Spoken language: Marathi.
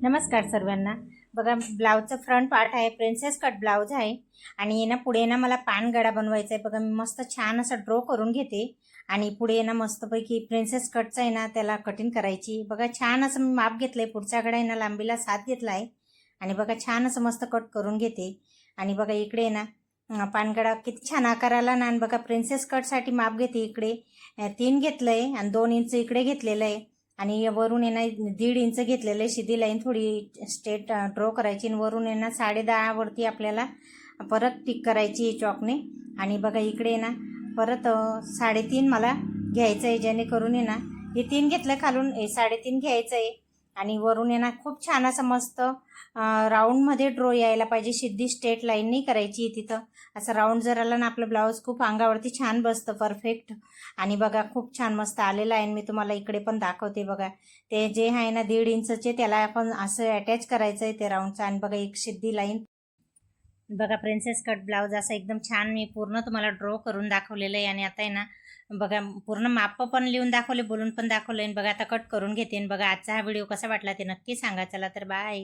नमस्कार सर्वांना। बघा, ब्लाउजचा फ्रंट पार्ट आहे, प्रिन्सेस कट ब्लाउज आहे आणि ना पुढे ना मला पानगडा बनवायचा आहे। बघा, मी मस्त छान असा ड्रॉ करून घेते आणि पुढे ना मस्तपैकी प्रिन्सेस कटचा आहे ना त्याला कटिंग करायची। बघा, छान असं मी माप घेतलंय, पुढचा गडा आहे ना लांबीला 7 घेतला आहे आणि बघा छान असं मस्त कट करून घेते। आणि बघा इकडे ना पानगडा किती छान आकाराला ना, आणि बघा प्रिन्सेस कटसाठी माप घेते। इकडे 3 घेतलंय आणि 2 इंच इकडे घेतलेलं आहे आणि वरून आहे ना 1.5 इंच घेतलेलं आहे। सीधी लाईन थोडी स्ट्रेट ड्रॉ करायची आणि वरून आहे ना 10.5 वरती आपल्याला परत टिक करायची चॉकने। आणि बघा इकडे ना परत 3.5 मला घ्यायचं आहे, जेणेकरून आहे ना हे 3 घेतलं खालून, 3.5 घ्यायचं आहे आणि वरून आहे ना खूप छान असं मस्त राऊंडमध्ये ड्रॉ यायला पाहिजे। सिद्धी स्ट्रेट लाईन नाही करायची तिथं, असं राऊंड जर आलं ना आपलं ब्लाऊज खूप अंगावरती छान बसतं परफेक्ट। आणि बघा खूप छान मस्त आलेलं आहे। मी तुम्हाला इकडे पण दाखवते। बघा ते जे आहे ना 1.5 इंचचे त्याला आपण असं अटॅच करायचं आहे ते राऊंडचं। आणि बघा एक सिद्धी लाईन, बघा प्रिन्सेस कट ब्लाऊज असं एकदम छान मी पूर्ण तुम्हाला ड्रॉ करून दाखवलेलं आहे। आणि आता आहे ना बघा पूर्ण माप पण लिहून दाखवले, बोलून पण दाखवले। बघा आता कट करून घेते। बघा आजचा हा व्हिडिओ कसा वाटला ते नक्की सांगा। चला तर बाय।